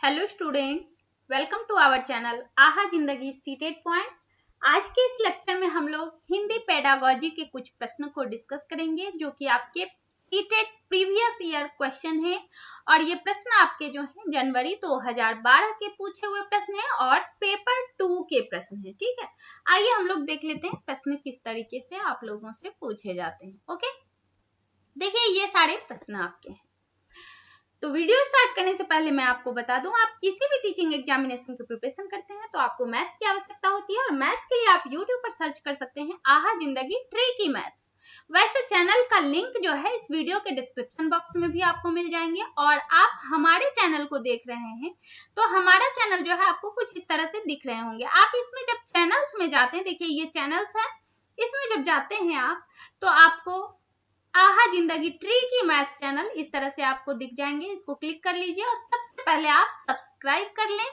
Hello students, welcome to our channel Aha Zindagi seated point. आज के इस लेक्चर में हम लोग हिंदी पेडागोजी के कुछ प्रश्न को डिस्कस करेंगे जो कि आपके सीटेड प्रीवियस ईयर क्वेश्चन है। और ये प्रश्न आपके जो है जनवरी 2012 के पूछे हुए प्रश्न है और पेपर 2 के प्रश्न है। ठीक है, आइए हम लोग देख लेते हैं प्रश्न किस तरीके से आप लोगों से पूछे जाते हैं। ओके, देखिए ये सारे प्रश्न आपके हैं। तो वीडियो स्टार्ट करने से पहले मैं आपको बता दूं, आप किसी भी टीचिंग एग्जामिनेशन की प्रिपरेशन करते हैं तो आपको मैथ्स की आवश्यकता होती है और मैथ्स के लिए आप YouTube पर सर्च कर सकते हैं आहा जिंदगी ट्रिकी मैथ्स। वैसे चैनल का लिंक जो है इस वीडियो के डिस्क्रिप्शन बॉक्स में भी आपको मिल जाएंगे। और आप हमारे चैनल को देख रहे हैं तो हमारा चैनल जो है आपको कुछ इस तरह से दिख रहे होंगे। आप इसमें जब चैनल्स में जाते हैं, देखिए ये चैनल्स है, इसमें जब जाते हैं आप तो आपको आहा जिंदगी ट्रिकी मैथ्स चैनल इस तरह से आपको दिख जाएंगे। इसको क्लिक कर लीजिए और सबसे पहले आप सब्सक्राइब कर लें।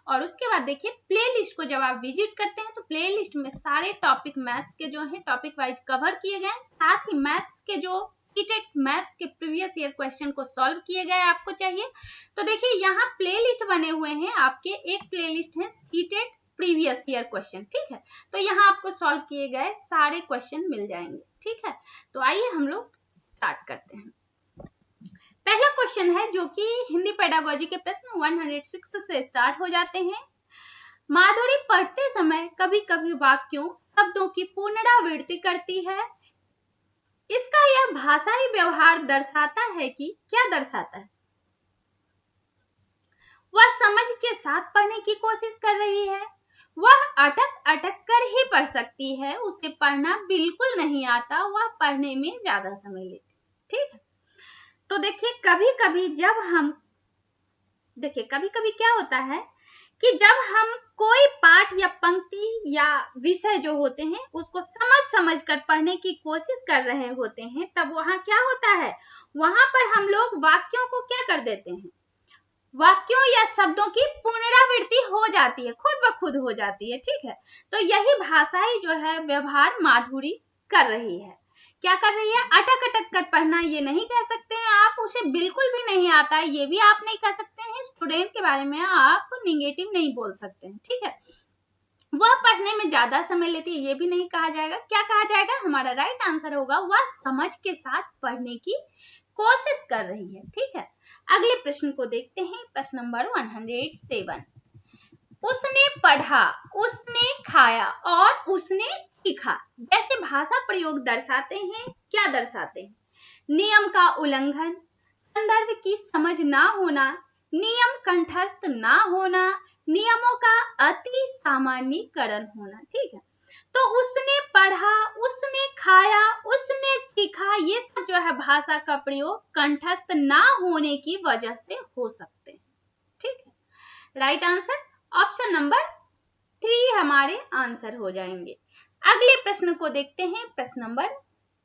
और उसके बाद देखिए प्लेलिस्ट को जब आप विजिट करते हैं तो प्लेलिस्ट में सारे टॉपिक मैथ्स के जो है टॉपिक वाइज कवर किए गए, साथ ही मैथ्स के जो सीटेड मैथ्स के प्रीवियस ईयर क्वेश्चन को सॉल्व किए गए आपको चाहिए। तो देखिए यहाँ प्लेलिस्ट बने हुए हैं आपके, एक प्लेलिस्ट है सीटेड प्रीवियस ईयर क्वेश्चन। ठीक है, तो यहाँ आपको सॉल्व किए गए सारे क्वेश्चन मिल जाएंगे। ठीक है, तो आइए हम लोग स्टार्ट करते हैं। पहला क्वेश्चन है जो कि हिंदी पेडागोजी के प्रश्न 106 से स्टार्ट हो जाते हैं। माधुरी पढ़ते समय कभी कभी वाक्यों शब्दों की पुनरावृत्ति करती है, इसका यह भाषाई व्यवहार दर्शाता है कि क्या दर्शाता है? वह समझ के साथ पढ़ने की कोशिश कर रही है, वह अटक अटक कर ही पढ़ सकती है, उसे पढ़ना बिल्कुल नहीं आता, वह पढ़ने में ज्यादा समय लेती। ठीक है, तो देखिए कभी कभी क्या होता है कि जब हम कोई पाठ या पंक्ति या विषय जो होते हैं उसको समझ कर पढ़ने की कोशिश कर रहे होते हैं, तब वहां क्या होता है, वहां पर हम लोग वाक्यों को क्या कर देते हैं, वाक्यों या शब्दों की पुनरावृत्ति हो जाती है, खुद ब खुद हो जाती है। ठीक है, तो यही भाषाई जो है व्यवहार माधुरी कर रही है। क्या कर रही है? अटक अटक कर पढ़ना ये नहीं कह सकते हैं आप, उसे बिल्कुल भी नहीं आता है ये भी आप नहीं कह सकते हैं। स्टूडेंट के बारे में आप निगेटिव नहीं बोल सकते हैं। ठीक है, वह पढ़ने में ज्यादा समय लेती है ये भी नहीं कहा जाएगा। क्या कहा जाएगा? हमारा राइट आंसर होगा वह समझ के साथ पढ़ने की कोशिश कर रही है। ठीक है, अगले प्रश्न को देखते हैं, प्रश्न नंबर 107। उसने पढ़ा, उसने खाया और उसने सीखा जैसे भाषा प्रयोग दर्शाते हैं, क्या दर्शाते हैं? नियम का उल्लंघन, संदर्भ की समझ ना होना, नियम कंठस्थ ना होना, नियमों का अति सामान्यीकरण होना। ठीक है, तो उसने पढ़ा, उसने खाया, उसने सीखा, ये सब जो है भाषा का प्रयोग कंठस्थ ना होने की वजह से हो सकते हैं। ठीक है, राइट आंसर ऑप्शन नंबर 3 हमारे आंसर हो जाएंगे। अगले प्रश्न को देखते हैं, प्रश्न नंबर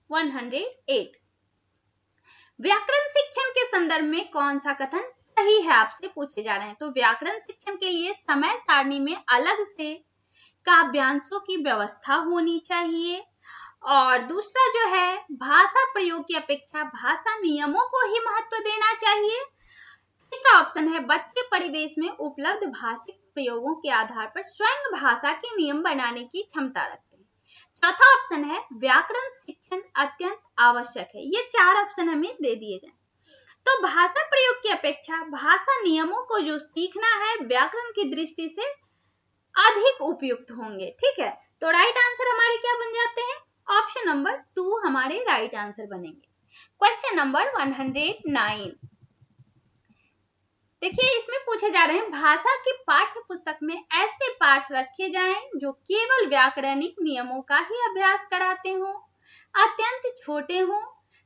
108। व्याकरण शिक्षण के संदर्भ में कौन सा कथन सही है आपसे पूछे जा रहे हैं। तो व्याकरण शिक्षण के लिए समय सारणी में अलग से काव्यांशों की व्यवस्था होनी चाहिए, और दूसरा जो है भाषा प्रयोग की अपेक्षा भाषा नियमों को ही महत्व देना चाहिए। तीसरा ऑप्शन है बच्चे परिवेश में उपलब्ध भाषिक प्रयोगों के आधार पर स्वयं भाषा के नियम बनाने की क्षमता रखते हैं। चौथा ऑप्शन है व्याकरण शिक्षण अत्यंत आवश्यक है। ये 4 ऑप्शन हमें दे दिए गए। तो भाषा प्रयोग की अपेक्षा भाषा नियमों को जो सीखना है व्याकरण की दृष्टि से अधिक उपयुक्त होंगे। ठीक है, तो राइट आंसर हमारे क्या बन जाते हैं? ऑप्शन नंबर 2 हमारे राइट आंसर बनेंगे। Question number 109। देखिए इसमें पूछे जा रहे हैं भाषा की पाठ्य पुस्तक में ऐसे पाठ रखे जाएं जो केवल व्याकरणिक नियमों का ही अभ्यास कराते हों, अत्यंत छोटे हों,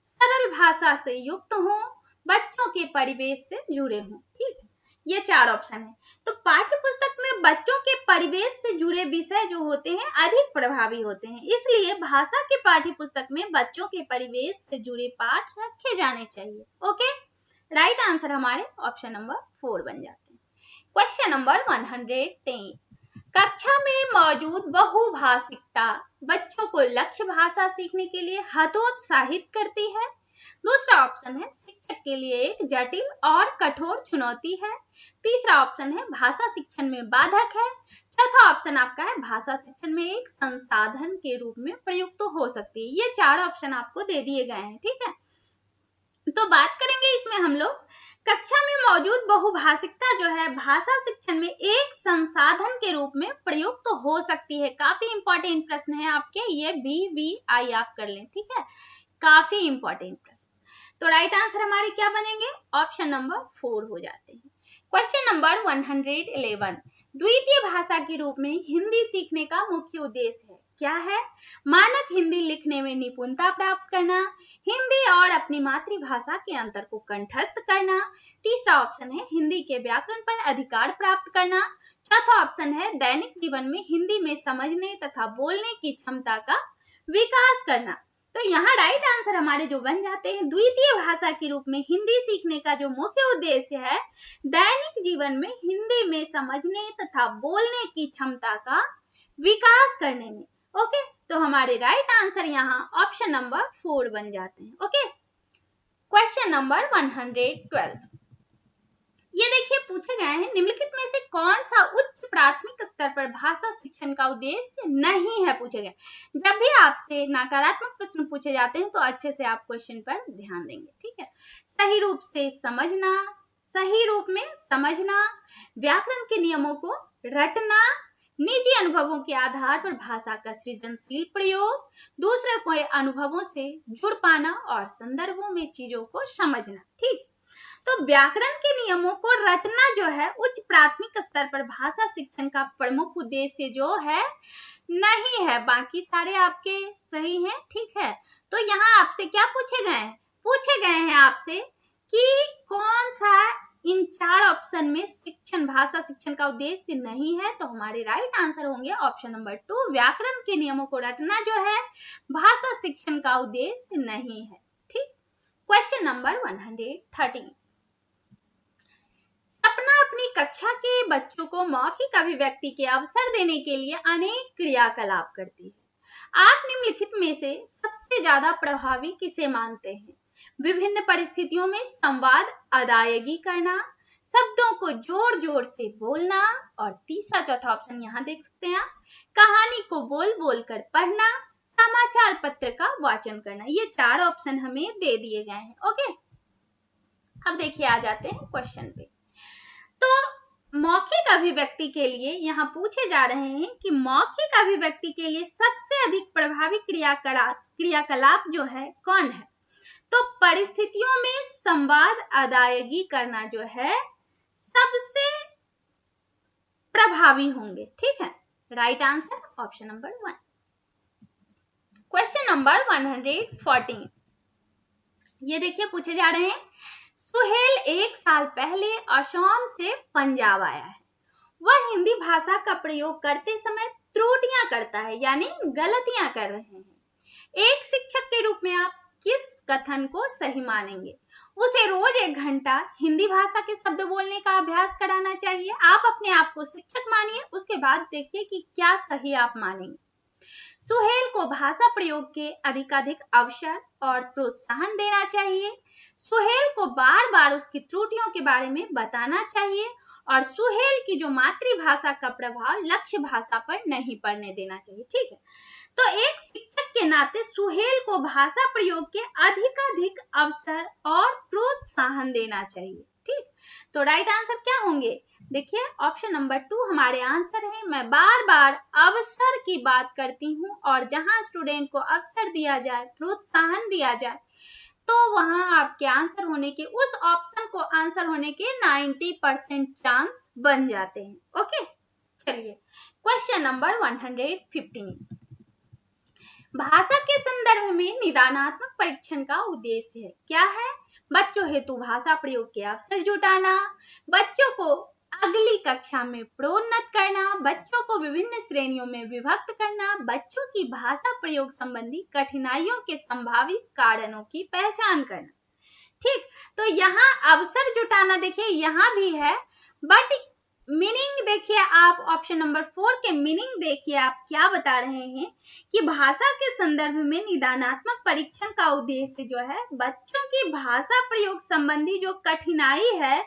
सरल भाषा से युक्त हों, बच्चों के परिवेश से जुड़े हों। ठीक है, ये 4 ऑप्शन है। तो पाठ्य पुस्तक में बच्चों के परिवेश से जुड़े विषय जो होते हैं अधिक प्रभावी होते हैं, इसलिए भाषा के पाठ्य पुस्तक में बच्चों के परिवेश से जुड़े पाठ रखे जाने चाहिए। ओके, राइट आंसर हमारे ऑप्शन नंबर 4 बन जाते हैं। Question number 110। कक्षा में मौजूद बहुभाषिकता बच्चों को लक्ष्य भाषा सीखने के लिए हतोत्साहित करती है, दूसरा ऑप्शन है शिक्षक के लिए एक जटिल और कठोर चुनौती है। तीसरा ऑप्शन है भाषा शिक्षण में बाधक है। चौथा ऑप्शन आपका है भाषा शिक्षण में एक संसाधन के रूप में प्रयुक्त तो हो सकती है। ये 4 ऑप्शन आपको दे दिए गए हैं, ठीक है। तो बात करेंगे इसमें हम लोग कक्षा में मौजूद बहुभाषिकता जो है भाषा शिक्षण में एक संसाधन के रूप में प्रयुक्त तो हो सकती है। काफी इंपॉर्टेंट प्रश्न है आपके, ये BVI आप कर लें, ठीक है, काफी इंपॉर्टेंट प्रश्न। तो राइट आंसर हमारे क्या बनेंगे, ऑप्शन नंबर 4 हो जाते हैं। क्वेश्चन नंबर 111, द्वितीय भाषा के रूप में हिंदी सीखने का मुख्य उद्देश्य है, क्या है? मानक हिंदी लिखने में निपुणता प्राप्त करना, हिंदी और अपनी मातृभाषा के अंतर को कंठस्थ करना। तीसरा ऑप्शन है हिंदी के व्याकरण पर अधिकार प्राप्त करना। चौथा ऑप्शन है दैनिक जीवन में हिंदी में समझने तथा बोलने की क्षमता का विकास करना। तो यहाँ राइट आंसर हमारे जो बन जाते हैं, द्वितीय भाषा के रूप में हिंदी सीखने का जो मुख्य उद्देश्य है दैनिक जीवन में हिंदी में समझने तथा बोलने की क्षमता का विकास करने में। ओके, तो हमारे राइट आंसर यहाँ ऑप्शन नंबर 4 बन जाते हैं। ओके, क्वेश्चन नंबर 112, ये देखिए पूछे गए हैं निम्नलिखित में से कौन सा उच्च प्राथमिक स्तर पर भाषा शिक्षण का उद्देश्य नहीं है, पूछे गए। जब भी आपसे नकारात्मक प्रश्न पूछे जाते हैं तो अच्छे से आप क्वेश्चन पर ध्यान देंगे, ठीक है। सही रूप से समझना, सही रूप में समझना, व्याकरण के नियमों को रटना, निजी अनुभवों के आधार पर भाषा का सृजनशील प्रयोग, दूसरे के अनुभवों से जुड़ पाना और संदर्भों में चीजों को समझना, ठीक। तो व्याकरण के नियमों को रटना जो है उच्च प्राथमिक स्तर पर भाषा शिक्षण का प्रमुख उद्देश्य जो है नहीं है। बाकी सारे आपके सही हैं, ठीक है। तो यहाँ आपसे क्या पूछे गए हैं, पूछे गए हैं आपसे कि कौन सा इन 4 ऑप्शन में शिक्षण भाषा शिक्षण का उद्देश्य नहीं है। तो हमारे राइट आंसर होंगे ऑप्शन नंबर 2, व्याकरण के नियमों को रटना जो है भाषा शिक्षण का उद्देश्य नहीं है, ठीक। क्वेश्चन नंबर 113, सपना अपनी कक्षा के बच्चों को मौखिक अभिव्यक्ति के अवसर देने के लिए अनेक क्रियाकलाप करती है। आप निम्नलिखित में से सबसे ज्यादा प्रभावी किसे मानते हैं? विभिन्न परिस्थितियों में संवाद अदायगी करना, शब्दों को जोर जोर से बोलना, और तीसरा चौथा ऑप्शन यहाँ देख सकते हैं आप, कहानी को बोल बोल कर पढ़ना, समाचार पत्र का वाचन करना। ये 4 ऑप्शन हमें दे दिए गए हैं। ओके, अब देखिए आ जाते हैं क्वेश्चन पे। तो मौखिक अभिव्यक्ति के लिए यहाँ पूछे जा रहे हैं कि मौखिक अभिव्यक्ति के लिए सबसे अधिक प्रभावी क्रियाकलाप जो है कौन है? तो परिस्थितियों में संवाद अदायगी करना जो है सबसे प्रभावी होंगे, ठीक है। Right answer option number 1। Question number 114, ये देखिए पूछे जा रहे हैं सुहेल 1 साल पहले असम से पंजाब आया है। वह हिंदी भाषा का प्रयोग करते समय त्रुटियां करता है, यानी गलतियां कर रहे हैं। एक शिक्षक के रूप में आप किस कथन को सही मानेंगे? उसे रोज 1 घंटा हिंदी भाषा के शब्द बोलने का अभ्यास कराना चाहिए। आप अपने आप को शिक्षक मानिए, उसके बाद देखिए कि क्या सही आप मानेंगे। सुहेल को भाषा प्रयोग के अधिकाधिक अवसर और प्रोत्साहन देना चाहिए। सुहेल को बार बार उसकी त्रुटियों के बारे में बताना चाहिए, और सुहेल की जो मातृभाषा का प्रभाव लक्ष्य भाषा पर नहीं पड़ने देना चाहिए, ठीक है। तो एक शिक्षक के नाते सुहेल को भाषा प्रयोग के अधिकाधिक अवसर और प्रोत्साहन देना चाहिए, ठीक। तो राइट आंसर क्या होंगे? देखिए ऑप्शन नंबर 2 हमारे आंसर है। मैं बार बार अवसर की बात करती हूँ, और जहां स्टूडेंट को अवसर दिया जाए, प्रोत्साहन दिया जाए, तो वहां आपके आंसर होने के, उस ऑप्शन को आंसर होने के 90% चांस बन जाते हैं। ओके, चलिए क्वेश्चन नंबर 115, भाषा के संदर्भ में निदानात्मक परीक्षण का उद्देश्य है, क्या है? बच्चों हेतु भाषा प्रयोग के अवसर जुटाना, बच्चों को अगली कक्षा में प्रोन्नत करना, बच्चों को विभिन्न श्रेणियों में विभक्त करना, बच्चों की भाषा प्रयोग संबंधी कठिनाइयों के संभावित कारणों की पहचान करना, ठीक। तो यहाँ अवसर जुटाना देखिए यहाँ भी है, बट मीनिंग देखिए आप, ऑप्शन नंबर 4 के मीनिंग देखिए आप क्या बता रहे हैं कि भाषा के संदर्भ में निदानात्मक परीक्षण का उद्देश्य जो है बच्चों की भाषा प्रयोग संबंधी जो कठिनाई है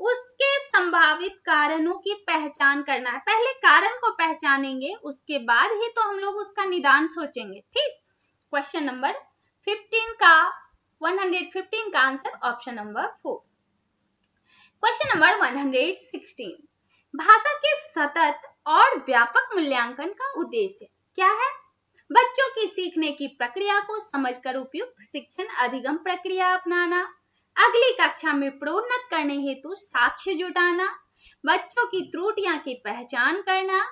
उसके संभावित कारणों की पहचान करना है। पहले कारण को पहचानेंगे, उसके बाद ही तो हम लोग उसका निदान सोचेंगे। ठीक, क्वेश्चन नंबर 115 का answer option number 4। Question number 116, भाषा के सतत और व्यापक मूल्यांकन का उद्देश्य क्या है? बच्चों की सीखने की प्रक्रिया को समझकर उपयुक्त शिक्षण अधिगम प्रक्रिया अपनाना, अगली कक्षा में प्रोन्नत करने हेतु साक्ष्य जुटाना, बच्चों की त्रुटियां की पहचान करना,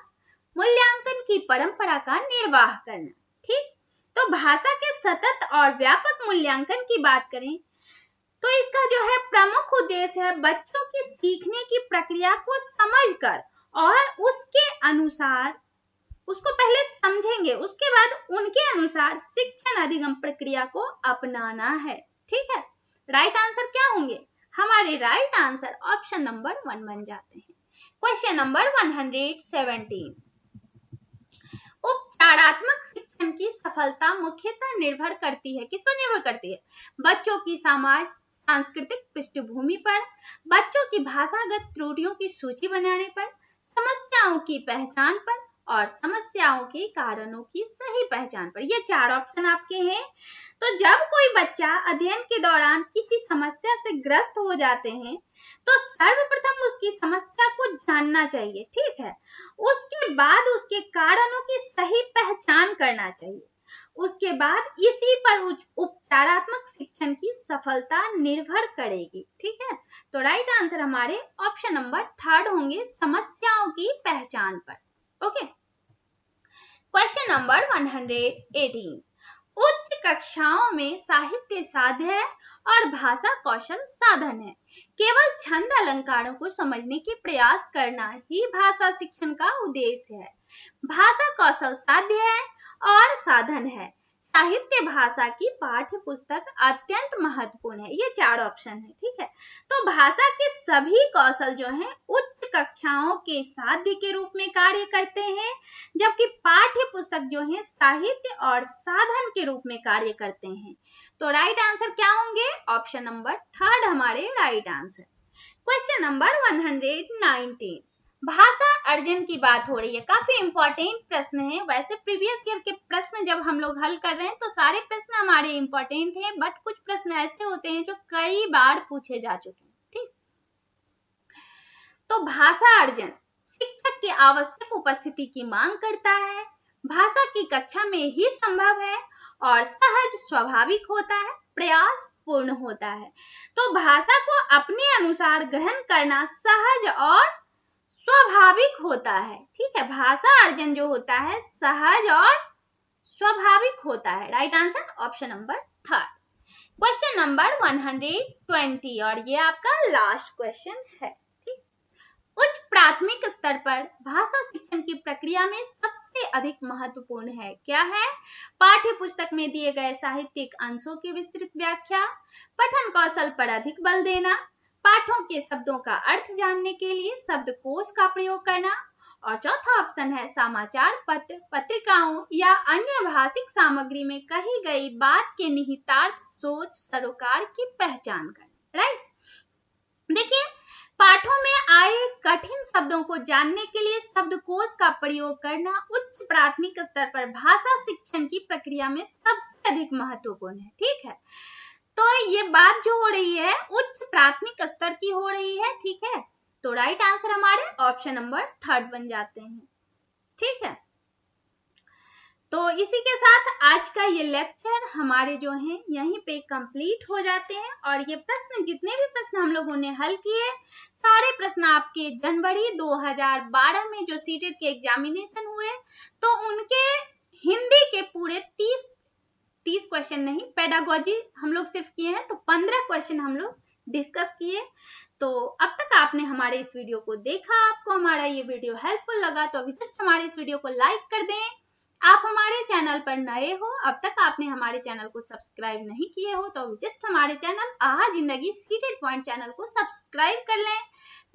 मूल्यांकन की परंपरा का निर्वाह करना। ठीक, तो भाषा के सतत और व्यापक मूल्यांकन की बात करें तो इसका जो है प्रमुख उद्देश्य है बच्चों की सीखने की प्रक्रिया को समझकर और उसके अनुसार, उसको पहले समझेंगे उसके बाद उनके अनुसार शिक्षण अधिगम प्रक्रिया को अपनाना है। ठीक है, राइट आंसर क्या होंगे? हमारे राइट आंसर ऑप्शन नंबर 1 बन जाते हैं। क्वेश्चन नंबर 117, उपचारात्मक शिक्षण की सफलता मुख्यतः निर्भर करती है, किस पर निर्भर करती है? बच्चों की समाज सांस्कृतिक पृष्ठभूमि पर, बच्चों की भाषागत त्रुटियों की सूची बनाने पर, समस्याओं की पहचान पर और समस्याओं के कारणों की सही पहचान पर। ये 4 ऑप्शन आपके हैं। तो जब कोई बच्चा अध्ययन के दौरान किसी समस्या से ग्रस्त हो जाते हैं तो सर्वप्रथम उसकी समस्या को जानना चाहिए। ठीक है, उसके बाद उसके कारणों की सही पहचान करना चाहिए, उसके बाद इसी पर उपचारात्मक शिक्षण की सफलता निर्भर करेगी। ठीक है, तो राइट आंसर हमारे ऑप्शन नंबर 3 होंगे, समस्याओं की पहचान पर। ओके, क्वेश्चन नंबर 118, उच्च कक्षाओं में साहित्य साध्य है और भाषा कौशल साधन है। केवल छंद अलंकारों को समझने के प्रयास करना ही भाषा शिक्षण का उद्देश्य है। भाषा कौशल साध्य है और साधन है। साहित्य भाषा की पाठ्य पुस्तक अत्यंत महत्वपूर्ण है। ये 4 ऑप्शन है। ठीक है, तो भाषा के सभी कौशल जो हैं उच्च कक्षाओं के साध्य के रूप में कार्य करते हैं, जबकि पाठ्य पुस्तक जो है साहित्य और साधन के रूप में कार्य करते हैं। तो राइट आंसर क्या होंगे? ऑप्शन नंबर 3 हमारे राइट आंसर। क्वेश्चन नंबर 119, भाषा अर्जन की बात हो रही है, काफी इंपॉर्टेंट प्रश्न है। वैसे प्रीवियस ईयर के प्रश्न जब हम लोग हल कर रहे हैं तो सारे प्रश्न हमारे इंपॉर्टेंट हैं, बट कुछ प्रश्न ऐसे होते हैं जो कई बार पूछे जा चुके हैं। ठीक, तो भाषा अर्जन शिक्षक की आवश्यक उपस्थिति की मांग करता है, भाषा की कक्षा में ही संभव है और सहज स्वाभाविक होता है, प्रयास पूर्ण होता है। तो भाषा को अपने अनुसार ग्रहण करना सहज और स्वाभाविक होता है। ठीक है, भाषा अर्जन जो होता है सहज और स्वाभाविक होता है। Right answer option number 3। Question number 120 और ये आपका लास्ट क्वेश्चन है। ठीक, उच्च प्राथमिक स्तर पर भाषा शिक्षण की प्रक्रिया में सबसे अधिक महत्वपूर्ण है क्या है? पाठ्य पुस्तक में दिए गए साहित्यिक अंशों की विस्तृत व्याख्या, पठन कौशल पर अधिक बल देना, पाठों के शब्दों का अर्थ जानने के लिए शब्दकोश का प्रयोग करना, और चौथा ऑप्शन है समाचार पत्र, पत्रिकाओं या अन्य भाषिक सामग्री में कही गई बात के निहितार्थ, सोच, सरोकार की पहचान करना। राइट, देखिए पाठों में आए कठिन शब्दों को जानने के लिए शब्दकोश का प्रयोग करना उच्च प्राथमिक स्तर पर भाषा शिक्षण की प्रक्रिया में सबसे अधिक महत्वपूर्ण है। ठीक है, तो ये बात जो हो रही है उच्च प्राथमिक स्तर की हो रही है। ठीक है, तो राइट आंसर हमारे ऑप्शन नंबर 3 बन जाते हैं। ठीक है, तो इसी के साथ आज का ये लेक्चर हमारे जो हैं यहीं पे कंप्लीट हो जाते हैं। और ये प्रश्न, जितने भी प्रश्न हम लोगों ने हल किए, सारे प्रश्न आपके जनवरी 2012 में जो सीटेट के एग्जामिनेशन हुए तो उनके हिंदी के पूरे 30 क्वेश्चन नहीं, पेडागोजी हम लोग सिर्फ किए हैं तो 15 क्वेश्चन हम लोग डिस्कस किए। तो अब तक आपने हमारे इस वीडियो को देखा, आपको हमारा ये वीडियो हेल्पफुल लगा तो अभी जस्ट हमारे इस वीडियो को लाइक कर दें। आप हमारे चैनल पर नए हो, अब तक आपने हमारे चैनल को सब्सक्राइब नहीं किए हो तो जस्ट हमारे चैनल आहा जिंदगी सीटेट पॉइंट चैनल को सब्सक्राइब कर लें।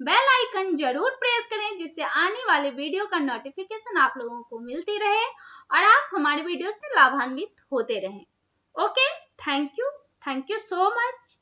बेल आइकन जरूर प्रेस करें, जिससे आने वाले वीडियो का नोटिफिकेशन आप लोगों को मिलती रहे और आप हमारे वीडियो से लाभान्वित होते रहें। Okay, thank you so much.